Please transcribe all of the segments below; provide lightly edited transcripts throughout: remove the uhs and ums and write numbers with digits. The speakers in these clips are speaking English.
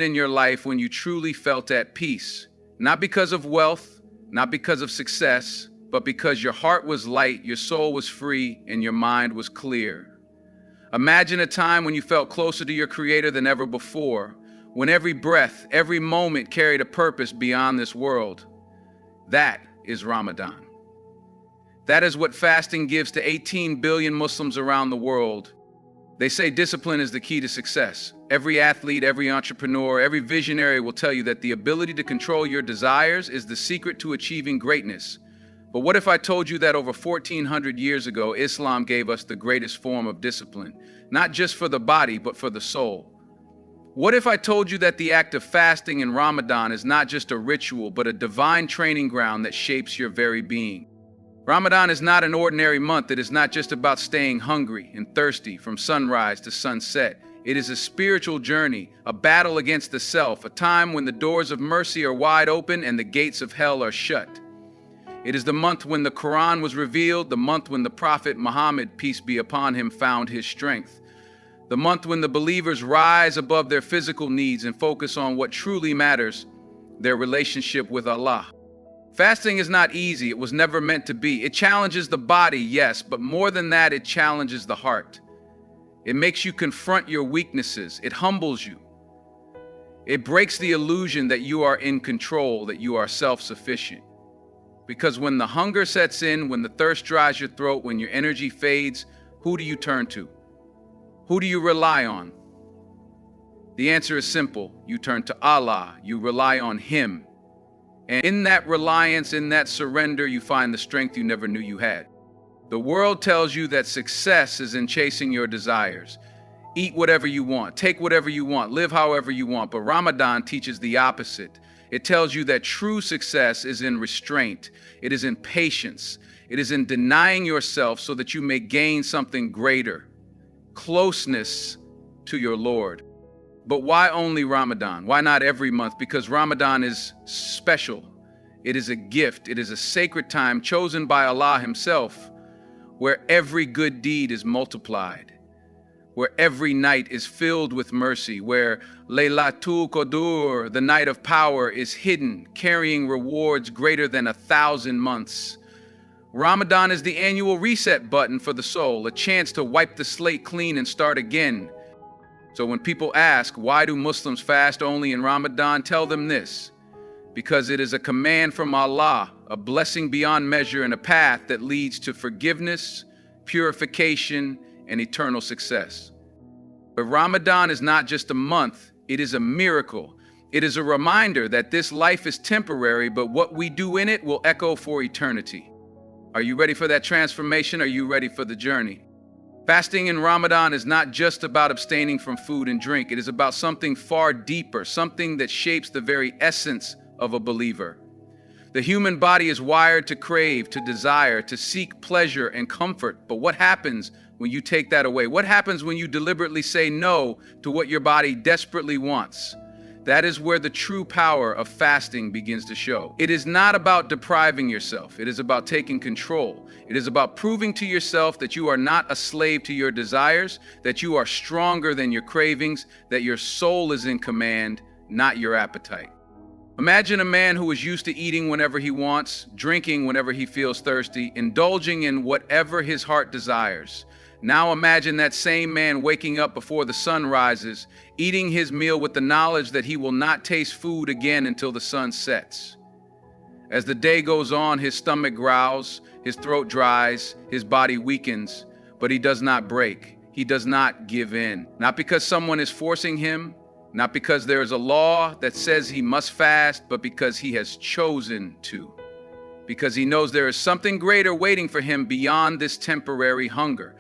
in your life when you truly felt at peace, not because of wealth, not because of success, but because your heart was light, your soul was free, and your mind was clear. Imagine a time when you felt closer to your Creator than ever before, when every breath, every moment carried a purpose beyond this world. That is Ramadan. That is what fasting gives to 18 billion Muslims around the world. They say discipline is the key to success. Every athlete, every entrepreneur, every visionary will tell you that the ability to control your desires is the secret to achieving greatness. But what if I told you that over 1400 years ago, Islam gave us the greatest form of discipline, not just for the body, but for the soul? What if I told you that the act of fasting in Ramadan is not just a ritual, but a divine training ground that shapes your very being? Ramadan is not an ordinary month. It is not just about staying hungry and thirsty from sunrise to sunset. It is a spiritual journey, a battle against the self, a time when the doors of mercy are wide open and the gates of hell are shut. It is the month when the Quran was revealed, the month when the Prophet Muhammad, peace be upon him, found his strength. The month when the believers rise above their physical needs and focus on what truly matters, their relationship with Allah. Fasting is not easy. It was never meant to be. It challenges the body, yes, but more than that, it challenges the heart. It makes you confront your weaknesses. It humbles you. It breaks the illusion that you are in control, that you are self-sufficient. Because when the hunger sets in, when the thirst dries your throat, when your energy fades, who do you turn to? Who do you rely on? The answer is simple. You turn to Allah. You rely on Him. And in that reliance, in that surrender, you find the strength you never knew you had. The world tells you that success is in chasing your desires. Eat whatever you want, take whatever you want, live however you want. But Ramadan teaches the opposite. It tells you that true success is in restraint. It is in patience. It is in denying yourself so that you may gain something greater, closeness to your Lord. But why only Ramadan? Why not every month? Because Ramadan is special. It is a gift. It is a sacred time chosen by Allah Himself, where every good deed is multiplied, where every night is filled with mercy, where Laylatul Qadr, the night of power, is hidden, carrying rewards greater than 1,000 months. Ramadan is the annual reset button for the soul, a chance to wipe the slate clean and start again. So when people ask, why do Muslims fast only in Ramadan, tell them this: because it is a command from Allah, a blessing beyond measure, and a path that leads to forgiveness, purification, and eternal success. But Ramadan is not just a month, it is a miracle. It is a reminder that this life is temporary, but what we do in it will echo for eternity. Are you ready for that transformation? Are you ready for the journey? Fasting in Ramadan is not just about abstaining from food and drink. It is about something far deeper, something that shapes the very essence of a believer. The human body is wired to crave, to desire, to seek pleasure and comfort. But what happens when you take that away? What happens when you deliberately say no to what your body desperately wants? That is where the true power of fasting begins to show. It is not about depriving yourself. It is about taking control. It is about proving to yourself that you are not a slave to your desires, that you are stronger than your cravings, that your soul is in command, not your appetite. Imagine a man who is used to eating whenever he wants, drinking whenever he feels thirsty, indulging in whatever his heart desires. Now imagine that same man waking up before the sun rises, eating his meal with the knowledge that he will not taste food again until the sun sets. As the day goes on, his stomach growls, his throat dries, his body weakens, but he does not break. He does not give in. Not because someone is forcing him, not because there is a law that says he must fast, but because he has chosen to. Because he knows there is something greater waiting for him beyond this temporary hunger.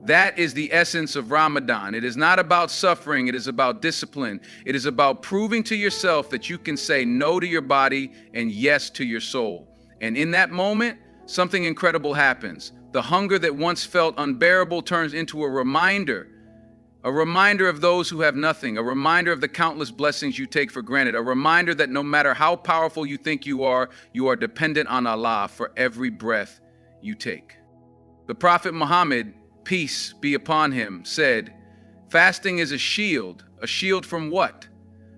That is the essence of Ramadan. It is not about suffering. It is about discipline. It is about proving to yourself that you can say no to your body and yes to your soul. And in that moment, something incredible happens. The hunger that once felt unbearable turns into a reminder of those who have nothing, a reminder of the countless blessings you take for granted, a reminder that no matter how powerful you think you are dependent on Allah for every breath you take. The Prophet Muhammad, peace be upon him, said, fasting is a shield from what?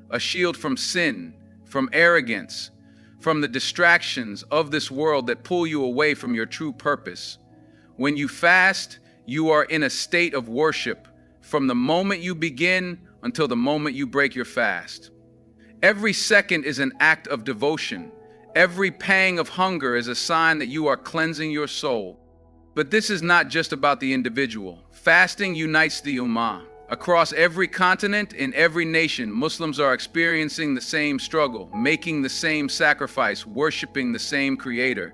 a shield from sin, from arrogance, from the distractions of this world that pull you away from your true purpose. When you fast, you are in a state of worship from the moment you begin until the moment you break your fast. Every second is an act of devotion. Every pang of hunger is a sign that you are cleansing your soul. But this is not just about the individual. Fasting unites the Ummah. Across every continent, in every nation, Muslims are experiencing the same struggle, making the same sacrifice, worshiping the same Creator.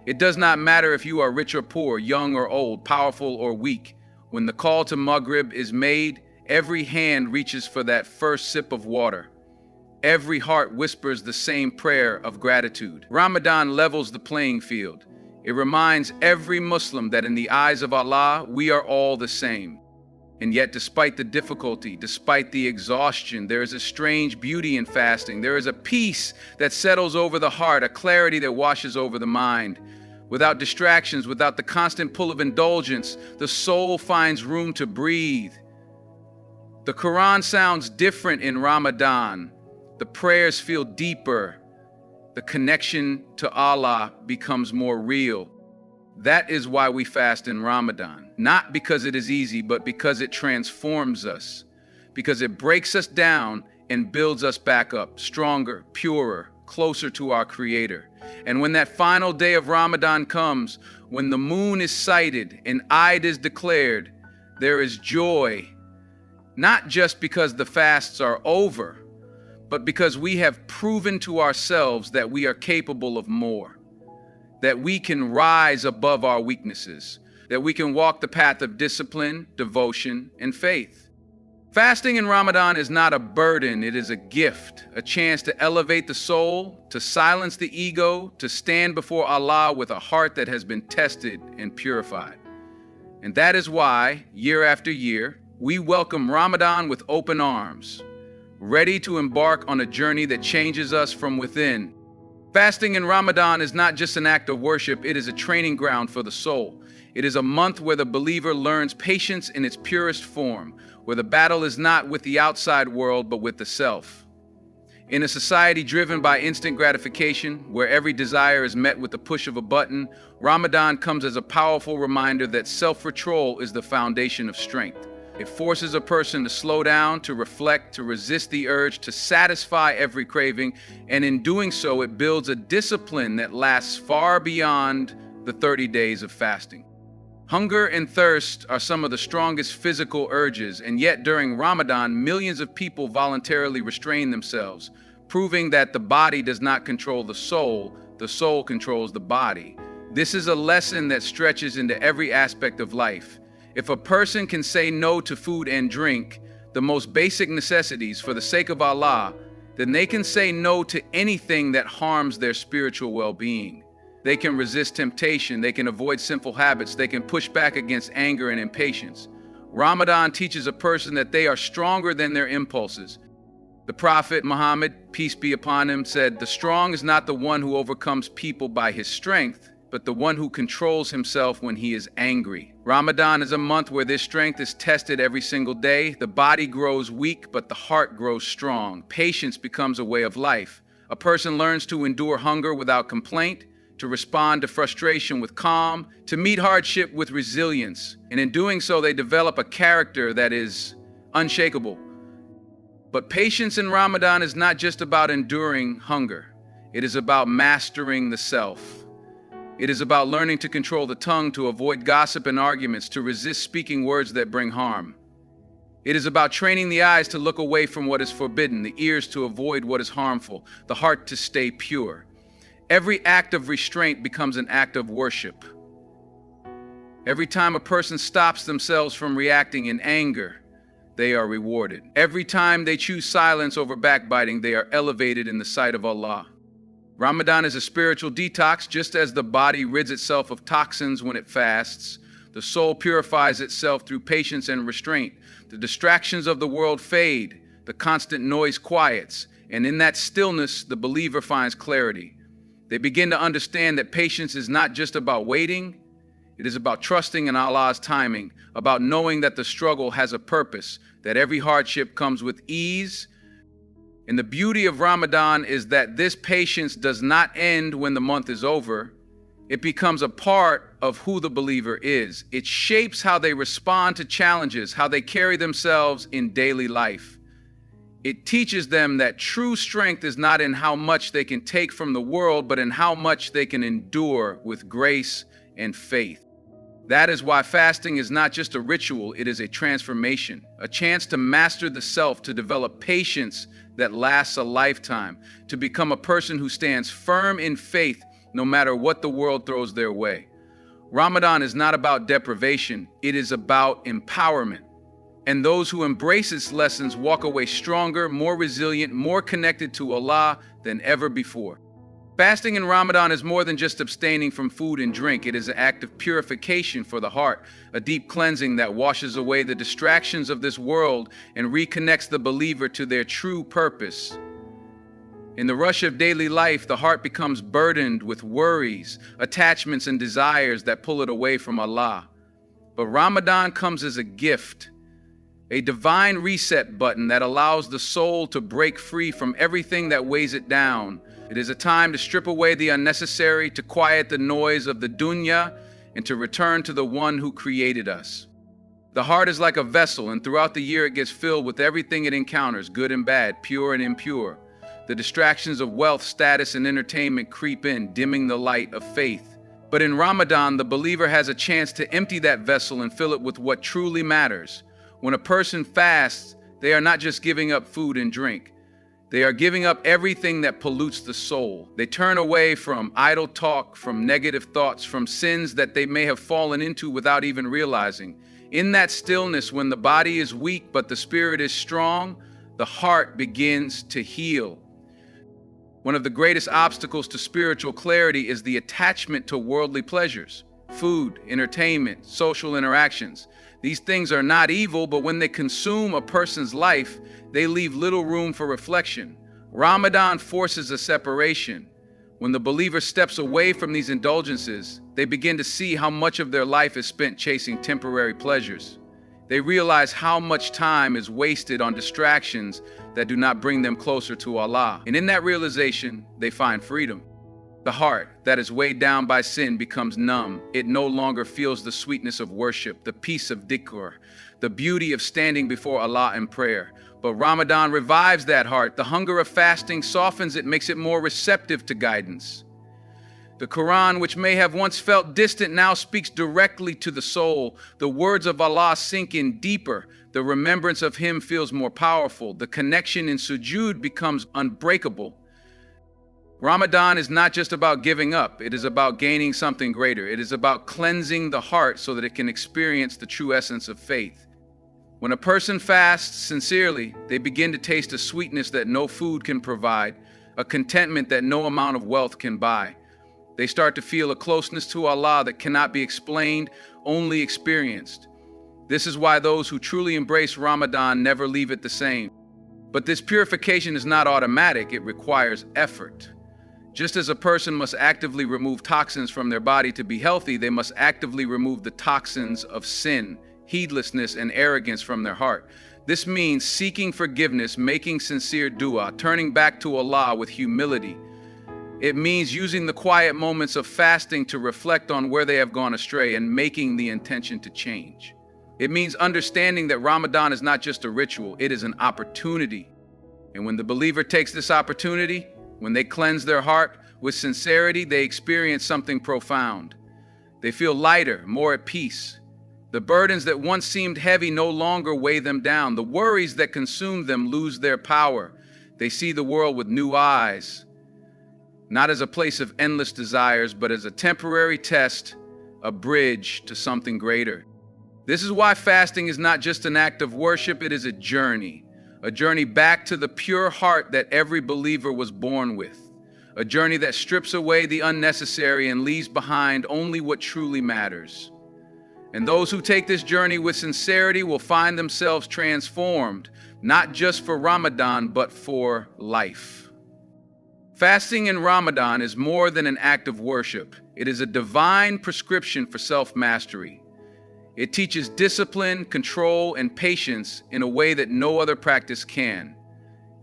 It does not matter if you are rich or poor, young or old, powerful or weak. When the call to Maghrib is made, every hand reaches for that first sip of water. Every heart whispers the same prayer of gratitude. Ramadan levels the playing field. It reminds every Muslim that in the eyes of Allah, we are all the same. And yet, despite the difficulty, despite the exhaustion, there is a strange beauty in fasting. There is a peace that settles over the heart, a clarity that washes over the mind. Without distractions, without the constant pull of indulgence, the soul finds room to breathe. The Quran sounds different in Ramadan. The prayers feel deeper. The connection to Allah becomes more real. That is why we fast in Ramadan. Not because it is easy, but because it transforms us. Because it breaks us down and builds us back up, stronger, purer, closer to our Creator. And when that final day of Ramadan comes, when the moon is sighted and Eid is declared, there is joy. Not just because the fasts are over, but because we have proven to ourselves that we are capable of more, that we can rise above our weaknesses, that we can walk the path of discipline, devotion, and faith. Fasting in Ramadan is not a burden, it is a gift, a chance to elevate the soul, to silence the ego, to stand before Allah with a heart that has been tested and purified. And that is why, year after year, we welcome Ramadan with open arms, ready to embark on a journey that changes us from within. Fasting in Ramadan is not just an act of worship, it is a training ground for the soul. It is a month where the believer learns patience in its purest form, where the battle is not with the outside world, but with the self. In a society driven by instant gratification, where every desire is met with the push of a button, Ramadan comes as a powerful reminder that self-control is the foundation of strength. It forces a person to slow down, to reflect, to resist the urge, to satisfy every craving, and in doing so, it builds a discipline that lasts far beyond the 30 days of fasting. Hunger and thirst are some of the strongest physical urges, and yet during Ramadan, millions of people voluntarily restrain themselves, proving that the body does not control the soul controls the body. This is a lesson that stretches into every aspect of life. If a person can say no to food and drink, the most basic necessities for the sake of Allah, then they can say no to anything that harms their spiritual well-being. They can resist temptation, they can avoid sinful habits, they can push back against anger and impatience. Ramadan teaches a person that they are stronger than their impulses. The Prophet Muhammad, peace be upon him, said, "The strong is not the one who overcomes people by his strength, but the one who controls himself when he is angry." Ramadan is a month where this strength is tested every single day. The body grows weak, but the heart grows strong. Patience becomes a way of life. A person learns to endure hunger without complaint, to respond to frustration with calm, to meet hardship with resilience. And in doing so, they develop a character that is unshakable. But patience in Ramadan is not just about enduring hunger. It is about mastering the self. It is about learning to control the tongue, to avoid gossip and arguments, to resist speaking words that bring harm. It is about training the eyes to look away from what is forbidden, the ears to avoid what is harmful, the heart to stay pure. Every act of restraint becomes an act of worship. Every time a person stops themselves from reacting in anger, they are rewarded. Every time they choose silence over backbiting, they are elevated in the sight of Allah. Ramadan is a spiritual detox. Just as the body rids itself of toxins when it fasts, the soul purifies itself through patience and restraint. The distractions of the world fade, the constant noise quiets, and in that stillness, the believer finds clarity. They begin to understand that patience is not just about waiting, it is about trusting in Allah's timing, about knowing that the struggle has a purpose, that every hardship comes with ease, And the beauty of Ramadan is that this patience does not end when the month is over. It becomes a part of who the believer is. It shapes how they respond to challenges, how they carry themselves in daily life. It teaches them that true strength is not in how much they can take from the world, but in how much they can endure with grace and faith. That is why fasting is not just a ritual, it is a transformation, a chance to master the self, to develop patience that lasts a lifetime, to become a person who stands firm in faith no matter what the world throws their way. Ramadan is not about deprivation, it is about empowerment. And those who embrace its lessons walk away stronger, more resilient, more connected to Allah than ever before. Fasting in Ramadan is more than just abstaining from food and drink. It is an act of purification for the heart, a deep cleansing that washes away the distractions of this world and reconnects the believer to their true purpose. In the rush of daily life, the heart becomes burdened with worries, attachments, and desires that pull it away from Allah. But Ramadan comes as a gift, a divine reset button that allows the soul to break free from everything that weighs it down. It is a time to strip away the unnecessary, to quiet the noise of the dunya, and to return to the one who created us. The heart is like a vessel, and throughout the year it gets filled with everything it encounters, good and bad, pure and impure. The distractions of wealth, status, and entertainment creep in, dimming the light of faith. But in Ramadan, the believer has a chance to empty that vessel and fill it with what truly matters. When a person fasts, they are not just giving up food and drink. They are giving up everything that pollutes the soul. They turn away from idle talk, from negative thoughts, from sins that they may have fallen into without even realizing. In that stillness, when the body is weak but the spirit is strong, the heart begins to heal. One of the greatest obstacles to spiritual clarity is the attachment to worldly pleasures, food, entertainment, social interactions. These things are not evil, but when they consume a person's life, they leave little room for reflection. Ramadan forces a separation. When the believer steps away from these indulgences, they begin to see how much of their life is spent chasing temporary pleasures. They realize how much time is wasted on distractions that do not bring them closer to Allah. And in that realization, they find freedom. The heart that is weighed down by sin becomes numb. It no longer feels the sweetness of worship, the peace of dhikr, the beauty of standing before Allah in prayer. But Ramadan revives that heart. The hunger of fasting softens it, makes it more receptive to guidance. The Quran, which may have once felt distant, now speaks directly to the soul. The words of Allah sink in deeper. The remembrance of Him feels more powerful. The connection in sujood becomes unbreakable. Ramadan is not just about giving up. It is about gaining something greater. It is about cleansing the heart so that it can experience the true essence of faith. When a person fasts sincerely, they begin to taste a sweetness that no food can provide, a contentment that no amount of wealth can buy. They start to feel a closeness to Allah that cannot be explained, only experienced. This is why those who truly embrace Ramadan never leave it the same. But this purification is not automatic, it requires effort. Just as a person must actively remove toxins from their body to be healthy, they must actively remove the toxins of sin, heedlessness, and arrogance from their heart. This means seeking forgiveness, making sincere dua, turning back to Allah with humility. It means using the quiet moments of fasting to reflect on where they have gone astray and making the intention to change. It means understanding that Ramadan is not just a ritual, it is an opportunity. And when the believer takes this opportunity, when they cleanse their heart with sincerity, they experience something profound. They feel lighter, more at peace. The burdens that once seemed heavy no longer weigh them down. The worries that consumed them lose their power. They see the world with new eyes, not as a place of endless desires, but as a temporary test, a bridge to something greater. This is why fasting is not just an act of worship, it is a journey back to the pure heart that every believer was born with, a journey that strips away the unnecessary and leaves behind only what truly matters. And those who take this journey with sincerity will find themselves transformed, not just for Ramadan, but for life. Fasting in Ramadan is more than an act of worship. It is a divine prescription for self-mastery. It teaches discipline, control, and patience in a way that no other practice can.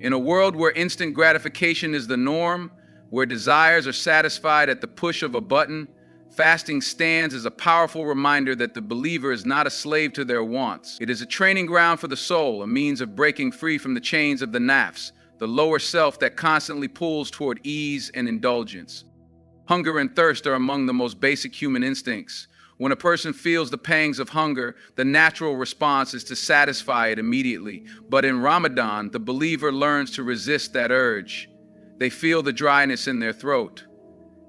In a world where instant gratification is the norm, where desires are satisfied at the push of a button, fasting stands as a powerful reminder that the believer is not a slave to their wants. It is a training ground for the soul, a means of breaking free from the chains of the nafs, the lower self that constantly pulls toward ease and indulgence. Hunger and thirst are among the most basic human instincts. When a person feels the pangs of hunger, the natural response is to satisfy it immediately. But in Ramadan, the believer learns to resist that urge. They feel the dryness in their throat,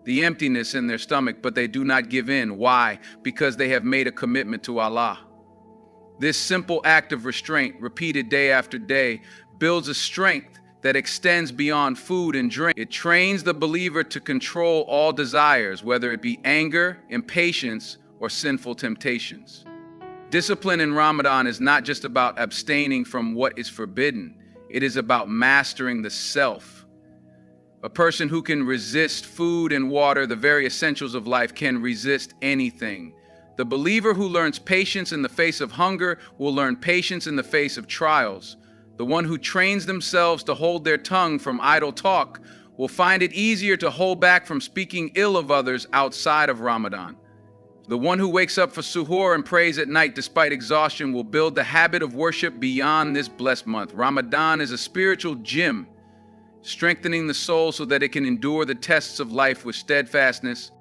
the emptiness in their stomach, but they do not give in. Why? Because they have made a commitment to Allah. This simple act of restraint, repeated day after day, builds a strength that extends beyond food and drink. It trains the believer to control all desires, whether it be anger, impatience, or sinful temptations. Discipline in Ramadan is not just about abstaining from what is forbidden. It is about mastering the self. A person who can resist food and water, the very essentials of life, can resist anything. The believer who learns patience in the face of hunger will learn patience in the face of trials. The one who trains themselves to hold their tongue from idle talk will find it easier to hold back from speaking ill of others outside of Ramadan. The one who wakes up for suhoor and prays at night despite exhaustion will build the habit of worship beyond this blessed month. Ramadan is a spiritual gym, strengthening the soul so that it can endure the tests of life with steadfastness.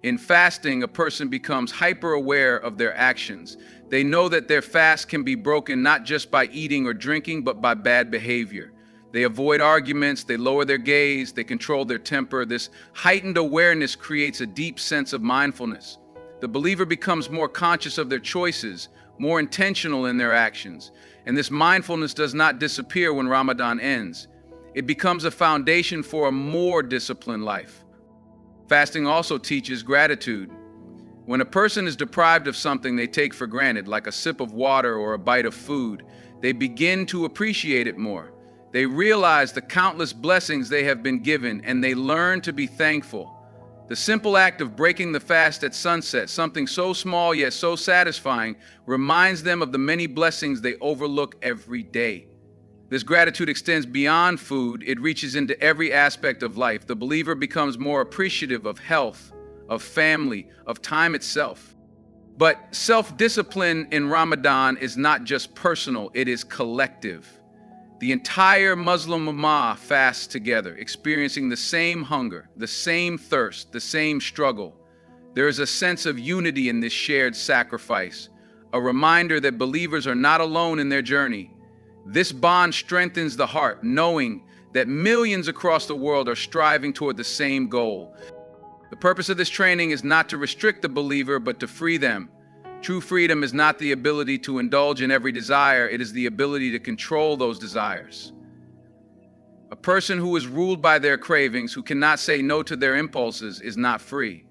In fasting, a person becomes hyper-aware of their actions. They know that their fast can be broken not just by eating or drinking, but by bad behavior. They avoid arguments, they lower their gaze, they control their temper. This heightened awareness creates a deep sense of mindfulness. The believer becomes more conscious of their choices, more intentional in their actions. And this mindfulness does not disappear when Ramadan ends. It becomes a foundation for a more disciplined life. Fasting also teaches gratitude. When a person is deprived of something they take for granted, like a sip of water or a bite of food, they begin to appreciate it more. They realize the countless blessings they have been given, and they learn to be thankful. The simple act of breaking the fast at sunset, something so small yet so satisfying, reminds them of the many blessings they overlook every day. This gratitude extends beyond food. It reaches into every aspect of life. The believer becomes more appreciative of health, of family, of time itself. But self-discipline in Ramadan is not just personal, it is collective. The entire Muslim Ummah fasts together, experiencing the same hunger, the same thirst, the same struggle. There is a sense of unity in this shared sacrifice, a reminder that believers are not alone in their journey. This bond strengthens the heart, knowing that millions across the world are striving toward the same goal. The purpose of this training is not to restrict the believer, but to free them. True freedom is not the ability to indulge in every desire, it is the ability to control those desires. A person who is ruled by their cravings, who cannot say no to their impulses, is not free.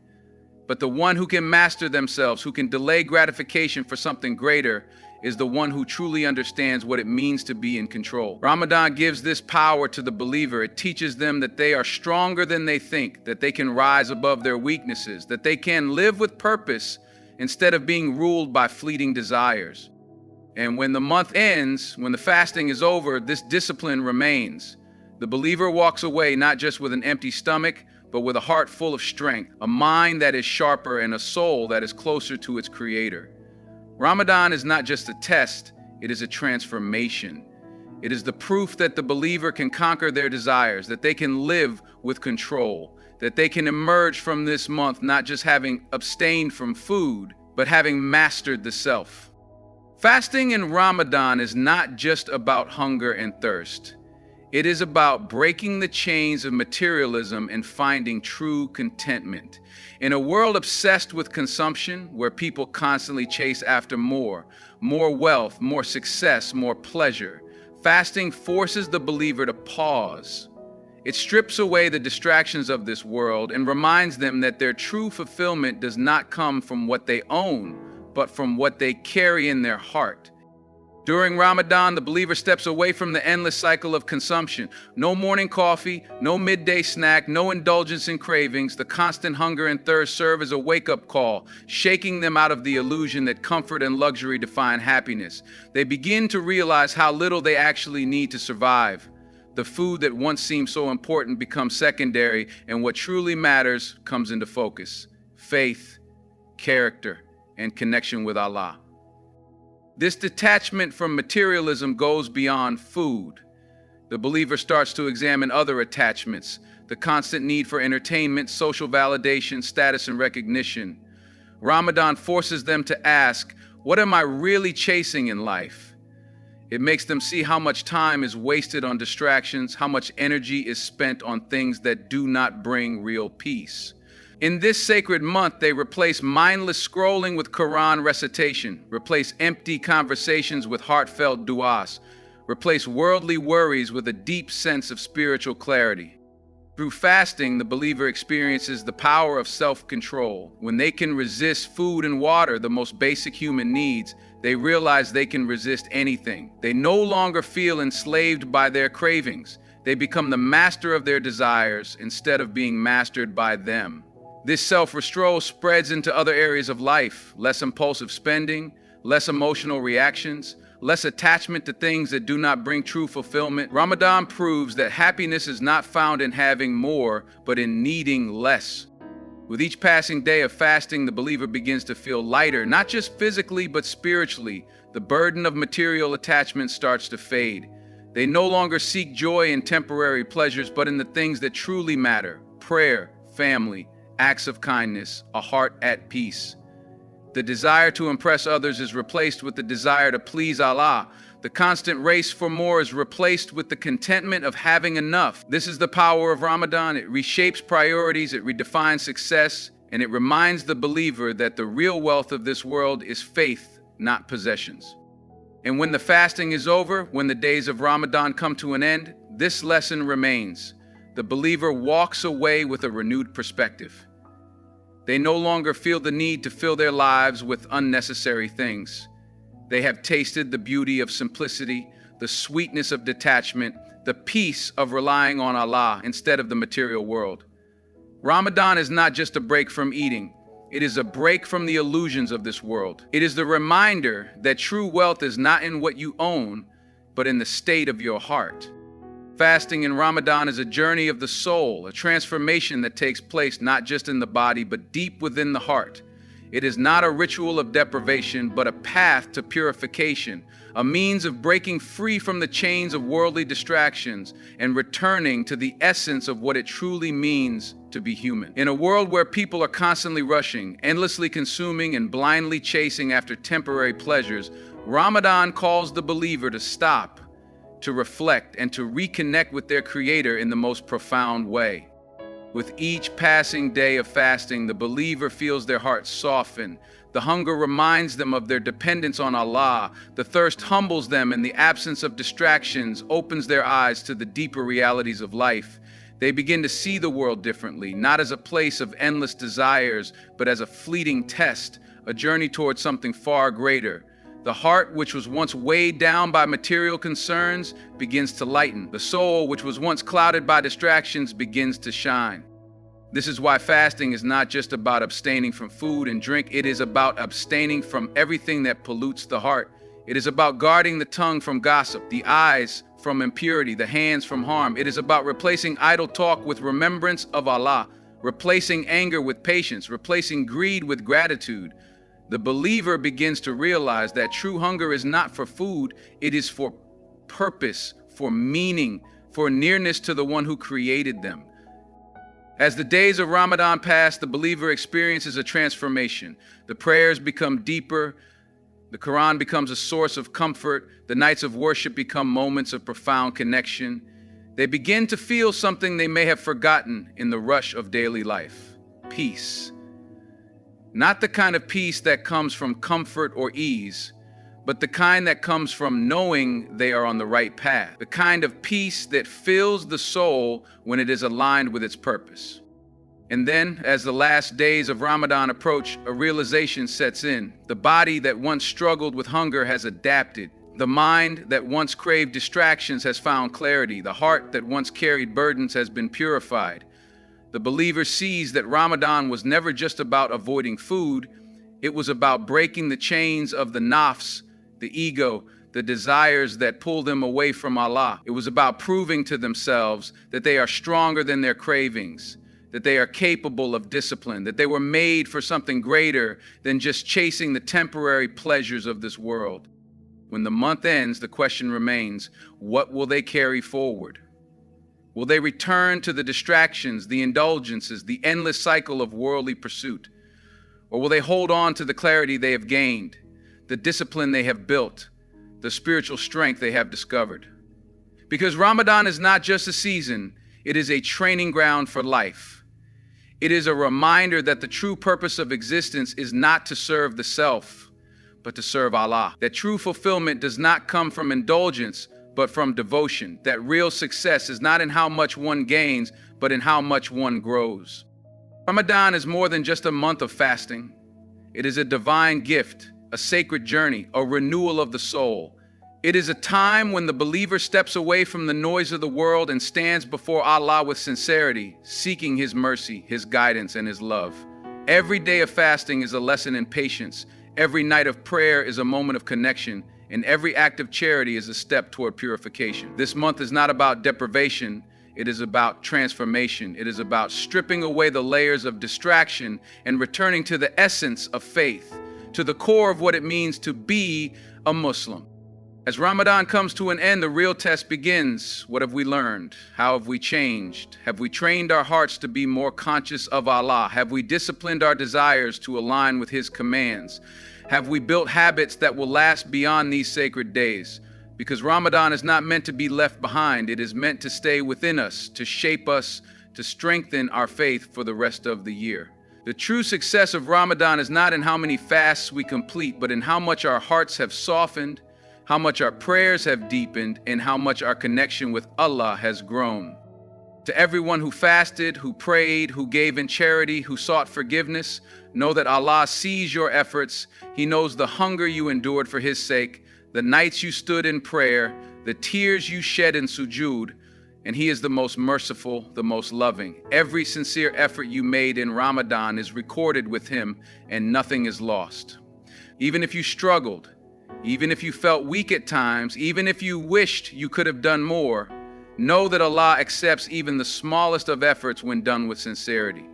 But the one who can master themselves, who can delay gratification for something greater, is the one who truly understands what it means to be in control. Ramadan gives this power to the believer. It teaches them that they are stronger than they think, that they can rise above their weaknesses, that they can live with purpose instead of being ruled by fleeting desires. And when the month ends, when the fasting is over, this discipline remains. The believer walks away not just with an empty stomach, but with a heart full of strength, a mind that is sharper, and a soul that is closer to its Creator. Ramadan is not just a test, it is a transformation. It is the proof that the believer can conquer their desires, that they can live with control, that they can emerge from this month not just having abstained from food, but having mastered the self. Fasting in Ramadan is not just about hunger and thirst. It is about breaking the chains of materialism and finding true contentment. In a world obsessed with consumption, where people constantly chase after more wealth, more success, more pleasure, fasting forces the believer to pause. It strips away the distractions of this world and reminds them that their true fulfillment does not come from what they own, but from what they carry in their heart. During Ramadan, the believer steps away from the endless cycle of consumption. No morning coffee, no midday snack, no indulgence in cravings. The constant hunger and thirst serve as a wake-up call, shaking them out of the illusion that comfort and luxury define happiness. They begin to realize how little they actually need to survive. The food that once seemed so important becomes secondary, and what truly matters comes into focus: faith, character, and connection with Allah. This detachment from materialism goes beyond food. The believer starts to examine other attachments, the constant need for entertainment, social validation, status, and recognition. Ramadan forces them to ask, what am I really chasing in life? It makes them see how much time is wasted on distractions, how much energy is spent on things that do not bring real peace. In this sacred month, they replace mindless scrolling with Quran recitation, replace empty conversations with heartfelt du'as, replace worldly worries with a deep sense of spiritual clarity. Through fasting, the believer experiences the power of self-control. When they can resist food and water, the most basic human needs, they realize they can resist anything. They no longer feel enslaved by their cravings. They become the master of their desires instead of being mastered by them. This self-restraint spreads into other areas of life: less impulsive spending, less emotional reactions, less attachment to things that do not bring true fulfillment. Ramadan proves that happiness is not found in having more, but in needing less. With each passing day of fasting, the believer begins to feel lighter, not just physically, but spiritually. The burden of material attachment starts to fade. They no longer seek joy in temporary pleasures, but in the things that truly matter: prayer, family, acts of kindness, a heart at peace. The desire to impress others is replaced with the desire to please Allah. The constant race for more is replaced with the contentment of having enough. This is the power of Ramadan. It reshapes priorities, it redefines success, and it reminds the believer that the real wealth of this world is faith, not possessions. And when the fasting is over, when the days of Ramadan come to an end, this lesson remains. The believer walks away with a renewed perspective. They no longer feel the need to fill their lives with unnecessary things. They have tasted the beauty of simplicity, the sweetness of detachment, the peace of relying on Allah instead of the material world. Ramadan is not just a break from eating. It is a break from the illusions of this world. It is the reminder that true wealth is not in what you own, but in the state of your heart. Fasting in Ramadan is a journey of the soul, a transformation that takes place not just in the body, but deep within the heart. It is not a ritual of deprivation, but a path to purification, a means of breaking free from the chains of worldly distractions and returning to the essence of what it truly means to be human. In a world where people are constantly rushing, endlessly consuming, and blindly chasing after temporary pleasures, Ramadan calls the believer to stop, to reflect, and to reconnect with their Creator in the most profound way. With each passing day of fasting, the believer feels their hearts soften. The hunger reminds them of their dependence on Allah. The thirst humbles them, and the absence of distractions opens their eyes to the deeper realities of life. They begin to see the world differently, not as a place of endless desires, but as a fleeting test, a journey towards something far greater. The heart, which was once weighed down by material concerns, begins to lighten. The soul, which was once clouded by distractions, begins to shine. This is why fasting is not just about abstaining from food and drink. It is about abstaining from everything that pollutes the heart. It is about guarding the tongue from gossip, the eyes from impurity, the hands from harm. It is about replacing idle talk with remembrance of Allah, replacing anger with patience, replacing greed with gratitude. The believer begins to realize that true hunger is not for food, it is for purpose, for meaning, for nearness to the one who created them. As the days of Ramadan pass, the believer experiences a transformation. The prayers become deeper, the Quran becomes a source of comfort, the nights of worship become moments of profound connection. They begin to feel something they may have forgotten in the rush of daily life: peace. Not the kind of peace that comes from comfort or ease, but the kind that comes from knowing they are on the right path. The kind of peace that fills the soul when it is aligned with its purpose. And then, as the last days of Ramadan approach, a realization sets in. The body that once struggled with hunger has adapted. The mind that once craved distractions has found clarity. The heart that once carried burdens has been purified. The believer sees that Ramadan was never just about avoiding food. It was about breaking the chains of the nafs, the ego, the desires that pull them away from Allah. It was about proving to themselves that they are stronger than their cravings, that they are capable of discipline, that they were made for something greater than just chasing the temporary pleasures of this world. When the month ends, the question remains, what will they carry forward? Will they return to the distractions, the indulgences, the endless cycle of worldly pursuit? Or will they hold on to the clarity they have gained, the discipline they have built, the spiritual strength they have discovered? Because Ramadan is not just a season, it is a training ground for life. It is a reminder that the true purpose of existence is not to serve the self, but to serve Allah. That true fulfillment does not come from indulgence, but from devotion. That real success is not in how much one gains, but in how much one grows. Ramadan is more than just a month of fasting. It is a divine gift, a sacred journey, a renewal of the soul. It is a time when the believer steps away from the noise of the world and stands before Allah with sincerity, seeking His mercy, His guidance, and His love. Every day of fasting is a lesson in patience. Every night of prayer is a moment of connection, and every act of charity is a step toward purification. This month is not about deprivation, it is about transformation. It is about stripping away the layers of distraction and returning to the essence of faith, to the core of what it means to be a Muslim. As Ramadan comes to an end, the real test begins. What have we learned? How have we changed? Have we trained our hearts to be more conscious of Allah? Have we disciplined our desires to align with His commands? Have we built habits that will last beyond these sacred days? Because Ramadan is not meant to be left behind. It is meant to stay within us, to shape us, to strengthen our faith for the rest of the year. The true success of Ramadan is not in how many fasts we complete, but in how much our hearts have softened, how much our prayers have deepened, and how much our connection with Allah has grown. To everyone who fasted, who prayed, who gave in charity, who sought forgiveness, know that Allah sees your efforts. He knows the hunger you endured for His sake, the nights you stood in prayer, the tears you shed in sujood, and He is the most merciful, the most loving. Every sincere effort you made in Ramadan is recorded with Him, and nothing is lost. Even if you struggled, even if you felt weak at times, even if you wished you could have done more, know that Allah accepts even the smallest of efforts when done with sincerity.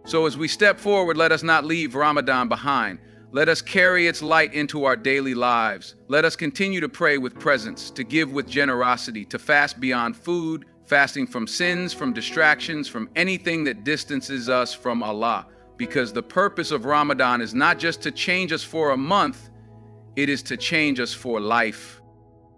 So as we step forward, let us not leave Ramadan behind. Let us carry its light into our daily lives. Let us continue to pray with presence, to give with generosity, to fast beyond food, fasting from sins, from distractions, from anything that distances us from Allah. Because the purpose of Ramadan is not just to change us for a month, it is to change us for life.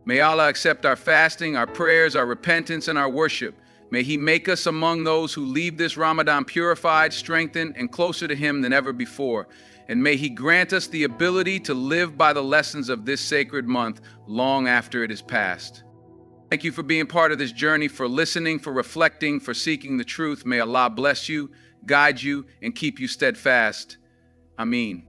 May Allah accept our fasting, our prayers, our repentance, and our worship. May He make us among those who leave this Ramadan purified, strengthened, and closer to Him than ever before. And may He grant us the ability to live by the lessons of this sacred month long after it is past. Thank you for being part of this journey, for listening, for reflecting, for seeking the truth. May Allah bless you, guide you, and keep you steadfast. Ameen.